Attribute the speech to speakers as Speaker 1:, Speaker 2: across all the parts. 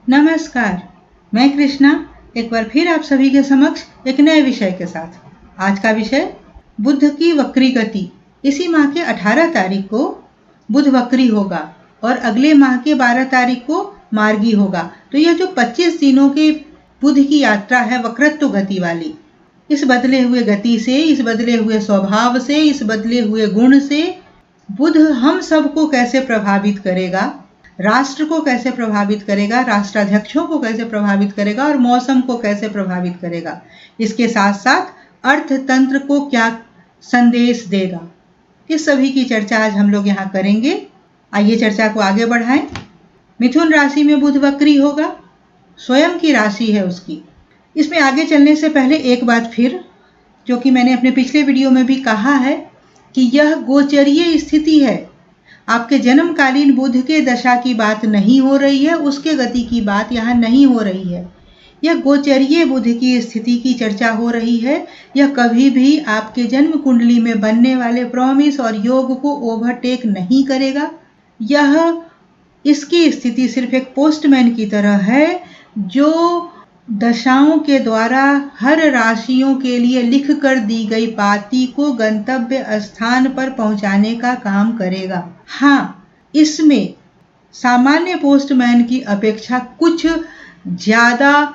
Speaker 1: नमस्कार, मैं कृष्णा एक बार फिर आप सभी के समक्ष एक नए विषय के साथ। आज का विषय बुध की वक्री गति। इसी माह के 18 तारीख को बुध वक्री होगा और अगले माह के 12 तारीख को मार्गी होगा। तो यह जो 25 दिनों के बुध की यात्रा है वक्रत्व गति वाली, इस बदले हुए गति से, इस बदले हुए स्वभाव से, इस बदले हुए गुण से बुध हम सबको कैसे प्रभावित करेगा, राष्ट्र को कैसे प्रभावित करेगा, राष्ट्राध्यक्षों को कैसे प्रभावित करेगा और मौसम को कैसे प्रभावित करेगा, इसके साथ साथ अर्थतंत्र को क्या संदेश देगा, इस सभी की चर्चा आज हम लोग यहाँ करेंगे। आइए चर्चा को आगे बढ़ाएं। मिथुन राशि में बुध वक्री होगा, स्वयं की राशि है उसकी। इसमें आगे चलने से पहले एक बात फिर, जो कि मैंने अपने पिछले वीडियो में भी कहा है कि यह गोचरीय स्थिति है। आपके जन्मकालीन बुध के दशा की बात नहीं हो रही है, उसके गति की बात यहाँ नहीं हो रही है। यह गोचरीय बुध की स्थिति की चर्चा हो रही है। यह कभी भी आपके जन्म कुंडली में बनने वाले प्रॉमिस और योग को ओवरटेक नहीं करेगा। यह इसकी स्थिति सिर्फ एक पोस्टमैन की तरह है जो दशाओं के द्वारा हर राशियों के लिए लिख कर दी गई पाती को गंतव्य स्थान पर पहुंचाने का काम करेगा। हाँ, इसमें सामान्य पोस्टमैन की अपेक्षा कुछ ज्यादा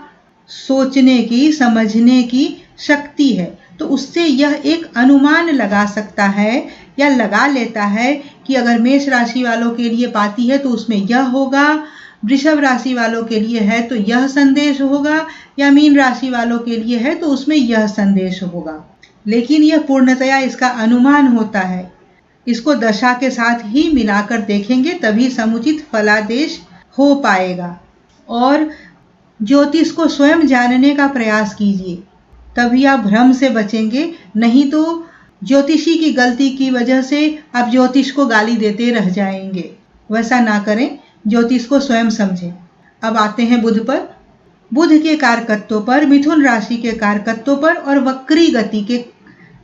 Speaker 1: सोचने की, समझने की शक्ति है। तो उससे यह एक अनुमान लगा सकता है या लगा लेता है कि अगर मेष राशि वालों के लिए पाती है तो उसमें यह होगा, वृषभ राशि वालों के लिए है तो यह संदेश होगा, या मीन राशि वालों के लिए है तो उसमें यह संदेश होगा। लेकिन यह पूर्णतया इसका अनुमान होता है। इसको दशा के साथ ही मिलाकर देखेंगे तभी समुचित फलादेश हो पाएगा। और ज्योतिष को स्वयं जानने का प्रयास कीजिए, तभी आप भ्रम से बचेंगे। नहीं तो ज्योतिषी की गलती की वजह से आप ज्योतिष को गाली देते रह जाएंगे। वैसा ना करें, ज्योतिष को स्वयं समझें। अब आते हैं बुध पर, बुध के कारकत्व पर, मिथुन राशि के कारकत्व पर और वक्री गति के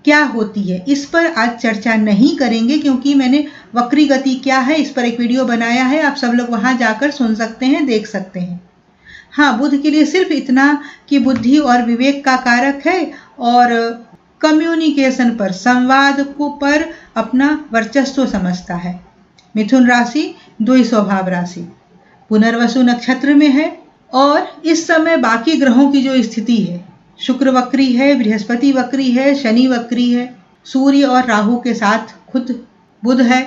Speaker 1: क्या होती है, इस पर आज चर्चा नहीं करेंगे क्योंकि मैंने वक्री गति क्या है इस पर एक वीडियो बनाया है। आप सब लोग वहां जाकर सुन सकते हैं, देख सकते हैं। हाँ, बुध के लिए सिर्फ इतना कि बुद्धि और विवेक का कारक है और कम्युनिकेशन पर, संवाद को पर अपना वर्चस्व समझता है। मिथुन राशि द्वि स्वभाव राशि, पुनर्वसु नक्षत्र में है और इस समय बाकी ग्रहों की जो स्थिति है, शुक्र वक्री है, बृहस्पति वक्री है, शनि वक्री है, सूर्य और राहु के साथ खुद बुध है।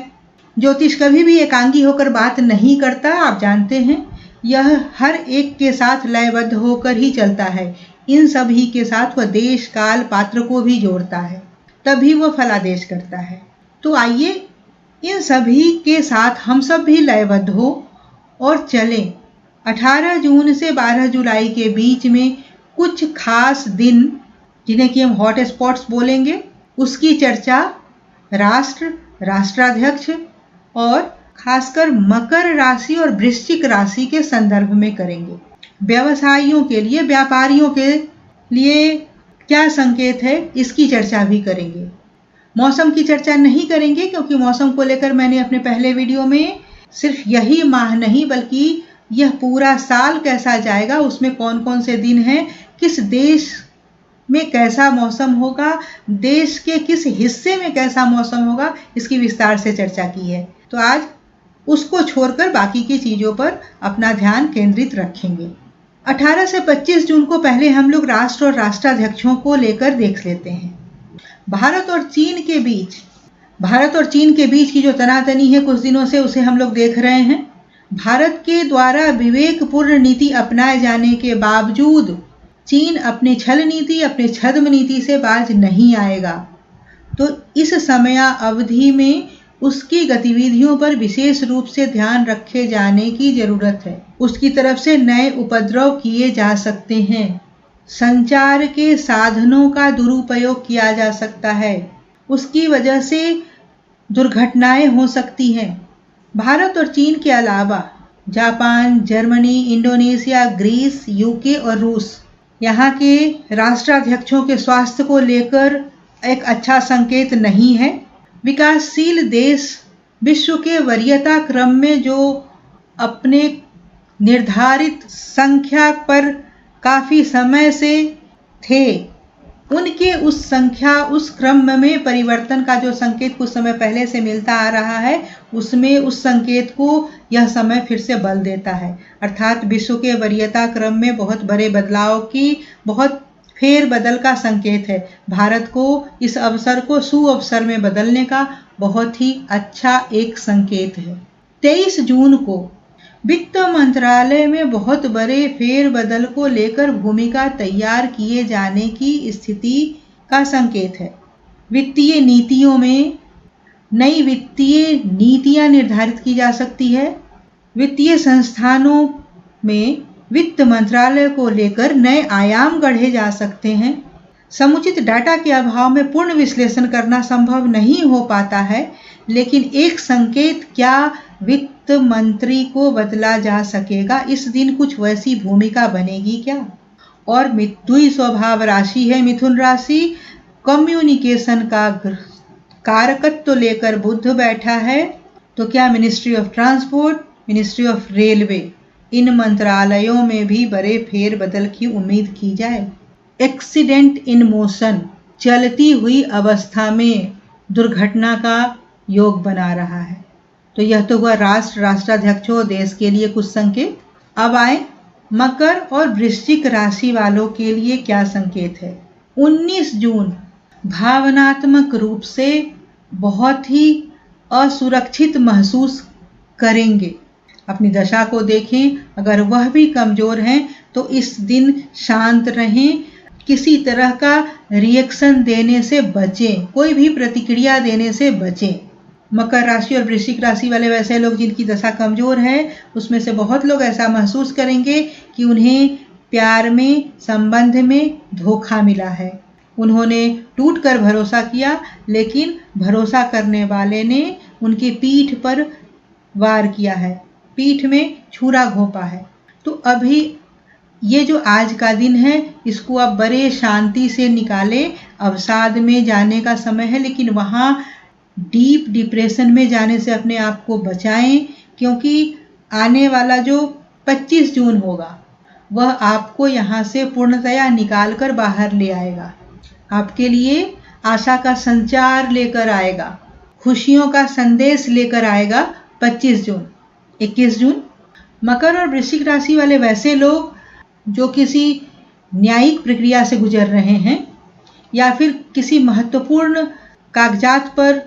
Speaker 1: ज्योतिष कभी भी एकांगी होकर बात नहीं करता, आप जानते हैं। यह हर एक के साथ लयबद्ध होकर ही चलता है। इन सभी के साथ वह देश, काल, पात्र को भी जोड़ता है, तभी वह फलादेश करता है। तो आइए इन सभी के साथ हम सब भी लयबद्ध हो और चलें। 18 जून से 12 जुलाई के बीच में कुछ खास दिन, जिन्हें कि हम हॉट स्पॉट्स बोलेंगे, उसकी चर्चा राष्ट्र, राष्ट्राध्यक्ष और खासकर मकर राशि और वृश्चिक राशि के संदर्भ में करेंगे। व्यवसायियों के लिए, व्यापारियों के लिए क्या संकेत है, इसकी चर्चा भी करेंगे। मौसम की चर्चा नहीं करेंगे क्योंकि मौसम को लेकर मैंने अपने पहले वीडियो में सिर्फ यही माह नहीं बल्कि यह पूरा साल कैसा जाएगा, उसमें कौन कौन से दिन हैं, किस देश में कैसा मौसम होगा, देश के किस हिस्से में कैसा मौसम होगा, इसकी विस्तार से चर्चा की है। तो आज उसको छोड़कर बाकी की चीजों पर अपना ध्यान केंद्रित रखेंगे। 18 से 25 जून को पहले हम लोग राष्ट्र और राष्ट्राध्यक्षों को लेकर देख लेते हैं। भारत और चीन के बीच की जो तनातनी है कुछ दिनों से, उसे हम लोग देख रहे हैं। भारत के द्वारा विवेकपूर्ण नीति अपनाए जाने के बावजूद चीन अपनी छल नीति, अपनी छद्म नीति से बाज नहीं आएगा। तो इस समय अवधि में उसकी गतिविधियों पर विशेष रूप से ध्यान रखे जाने की जरूरत है। उसकी तरफ से नए उपद्रव किए जा सकते हैं। संचार के साधनों का दुरुपयोग किया जा सकता है। उसकी वजह से दुर्घटनाएं हो सकती हैं। भारत और चीन के अलावा Japan, Germany, Indonesia, Greece, UK और रूस, यहाँ के राष्ट्राध्यक्षों के स्वास्थ्य को लेकर एक अच्छा संकेत नहीं है। विकासशील देश विश्व के वरीयता क्रम में जो अपने निर्धारित संख्या पर काफी समय से थे, उनके उस संख्या उस क्रम में परिवर्तन का जो संकेत कुछ समय पहले से मिलता आ रहा है, उसमें उस संकेत को यह समय फिर से बल देता है। अर्थात विश्व के वरीयता क्रम में बहुत बड़े बदलाव की, बहुत फेरबदल का संकेत है। भारत को इस अवसर को सुअवसर में बदलने का बहुत ही अच्छा एक संकेत है। 23 जून को वित्त मंत्रालय में बहुत बड़े फेरबदल को लेकर भूमिका तैयार किए जाने की स्थिति का संकेत है। वित्तीय नीतियों में नई वित्तीय नीतियां निर्धारित की जा सकती है। वित्तीय संस्थानों में वित्त मंत्रालय को लेकर नए आयाम गढ़े जा सकते हैं। समुचित डाटा के अभाव में पूर्ण विश्लेषण करना संभव नहीं हो पाता है, लेकिन एक संकेत क्या वित्त मंत्री को बदला जा सकेगा। इस दिन कुछ वैसी भूमिका बनेगी क्या। और द्वि स्वभाव राशि है मिथुन राशि, कम्युनिकेशन का कारकत्व लेकर बुध बैठा है, तो क्या ministry of transport, ministry of railway, इन मंत्रालयों में भी बड़े फेरबदल की उम्मीद की जाए। एक्सीडेंट इन मोशन, चलती हुई अवस्था में दुर्घटना का योग बना रहा है। तो यह तो हुआ राष्ट्राध्यक्षों देश के लिए कुछ संकेत। अब आए मकर और वृश्चिक राशि वालों के लिए क्या संकेत है। 19 जून भावनात्मक रूप से बहुत ही असुरक्षित महसूस करेंगे। अपनी दशा को देखें, अगर वह भी कमजोर है तो इस दिन शांत रहें, किसी तरह का रिएक्शन देने से बचें, कोई भी प्रतिक्रिया देने से बचें। मकर राशि और वृश्चिक राशि वाले वैसे लोग जिनकी दशा कमजोर है, उसमें से बहुत लोग ऐसा महसूस करेंगे कि उन्हें प्यार में, संबंध में धोखा मिला है। उन्होंने टूट कर भरोसा किया, लेकिन भरोसा करने वाले ने उनकी पीठ पर वार किया है, पीठ में छुरा घोंपा है। तो अभी ये जो आज का दिन है, इसको आप बड़े शांति से निकाले। अवसाद में जाने का समय है, लेकिन वहाँ डीप डिप्रेशन में जाने से अपने आप को बचाएं, क्योंकि आने वाला जो 25 जून होगा वह आपको यहाँ से पूर्णतया निकाल कर बाहर ले आएगा। आपके लिए आशा का संचार लेकर आएगा, खुशियों का संदेश लेकर आएगा 25 जून। 21 जून मकर और वृश्चिक राशि वाले वैसे लोग जो किसी न्यायिक प्रक्रिया से गुजर रहे हैं या फिर किसी महत्वपूर्ण कागजात पर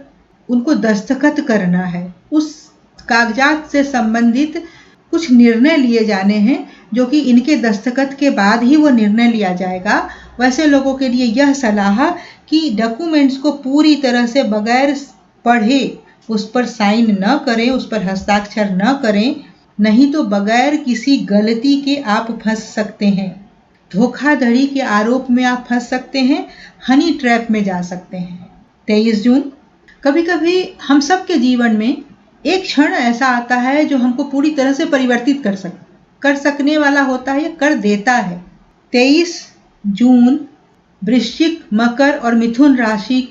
Speaker 1: उनको दस्तखत करना है, उस कागजात से संबंधित कुछ निर्णय लिए जाने हैं जो कि इनके दस्तखत के बाद ही वो निर्णय लिया जाएगा। वैसे लोगों के लिए यह सलाह कि डॉक्यूमेंट्स को पूरी तरह से बगैर पढ़े उस पर साइन न करें, उस पर हस्ताक्षर न करें, नहीं तो बगैर किसी गलती के आप फंस सकते हैं। धोखाधड़ी के आरोप में आप फंस सकते हैं, हनी ट्रैप में जा सकते हैं। 23 जून कभी कभी हम सब के जीवन में एक क्षण ऐसा आता है जो हमको पूरी तरह से परिवर्तित कर सकने वाला होता है या कर देता है। 23 जून वृश्चिक, मकर और मिथुन राशि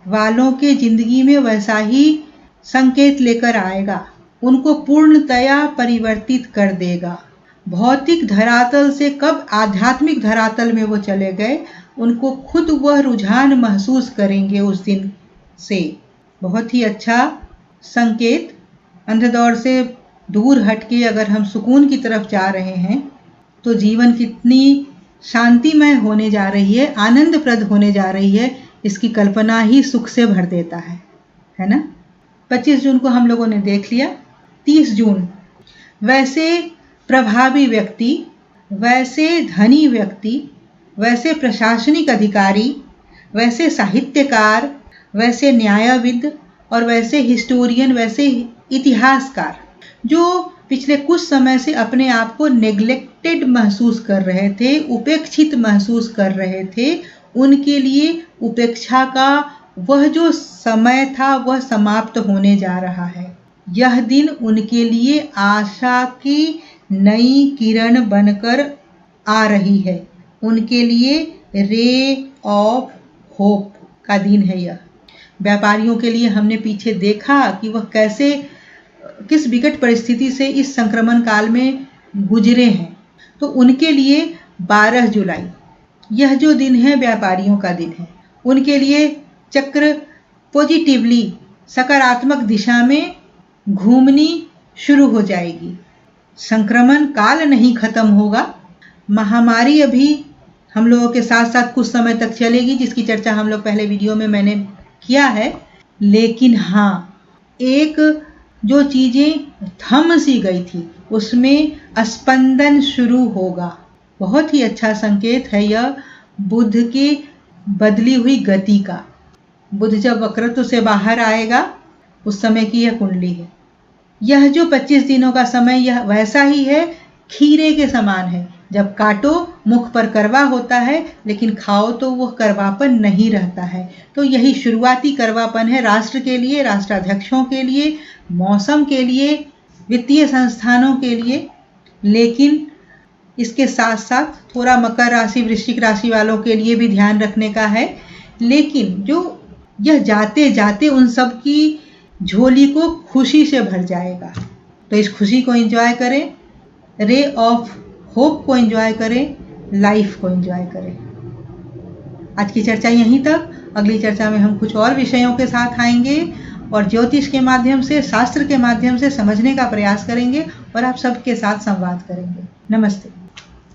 Speaker 1: वालों के जिंदगी में वैसा ही संकेत लेकर आएगा, उनको पूर्णतया परिवर्तित कर देगा। भौतिक धरातल से कब आध्यात्मिक धरातल में वो चले गए, उनको खुद वह रुझान महसूस करेंगे उस दिन से। बहुत ही अच्छा संकेत। अंधदौड़ से दूर हटके अगर हम सुकून की तरफ जा रहे हैं तो जीवन कितनी शांतिमय होने जा रही है, आनंदप्रद होने जा रही है, इसकी कल्पना ही सुख से भर देता है ना। 25 जून को हम लोगों ने देख लिया। 30 जून वैसे प्रभावी व्यक्ति, वैसे धनी व्यक्ति, वैसे प्रशासनिक अधिकारी, वैसे साहित्यकार, वैसे न्यायविद और वैसे हिस्टोरियन, वैसे इतिहासकार जो पिछले कुछ समय से अपने आप को नेग्लेक्टेड महसूस कर रहे थे, उपेक्षित महसूस कर रहे थे, उनके लिए उपेक्षा का वह जो समय था वह समाप्त होने जा रहा है। यह दिन उनके लिए आशा की नई किरण बनकर आ रही है, उनके लिए रे ऑफ होप का दिन है यह। व्यापारियों के लिए हमने पीछे देखा कि वह किस विकट परिस्थिति से इस संक्रमण काल में गुजरे हैं, तो उनके लिए 12 जुलाई यह जो दिन है व्यापारियों का दिन है। उनके लिए चक्र पॉजिटिवली सकारात्मक दिशा में घूमनी शुरू हो जाएगी। संक्रमण काल नहीं खत्म होगा, महामारी अभी हम लोगों के साथ साथ कुछ समय तक चलेगी, जिसकी चर्चा हम लोग पहले वीडियो में मैंने किया है। लेकिन हाँ, एक जो चीजें थम सी गई थी उसमें स्पंदन शुरू होगा। बहुत ही अच्छा संकेत है यह बुध की बदली हुई गति का। बुध जब वक्रत्व से बाहर आएगा उस समय की यह कुंडली है। यह जो 25 दिनों का समय यह वैसा ही है, खीरे के समान है। जब काटो मुख पर करवा होता है, लेकिन खाओ तो वह करवापन नहीं रहता है। तो यही शुरुआती करवापन है राष्ट्र के लिए, राष्ट्राध्यक्षों के लिए, मौसम के लिए, वित्तीय संस्थानों के लिए। लेकिन इसके साथ साथ थोड़ा मकर राशि, वृश्चिक राशि वालों के लिए भी ध्यान रखने का है। लेकिन जो यह जाते जाते उन सब की झोली को खुशी से भर जाएगा। तो इस खुशी को एंजॉय करें, रे ऑफ होप को एंजॉय करें, लाइफ को एंजॉय करें। आज की चर्चा यहीं तक। अगली चर्चा में हम कुछ और विषयों के साथ आएंगे और ज्योतिष के माध्यम से, शास्त्र के माध्यम से समझने का प्रयास करेंगे और आप सबके साथ संवाद करेंगे। नमस्ते।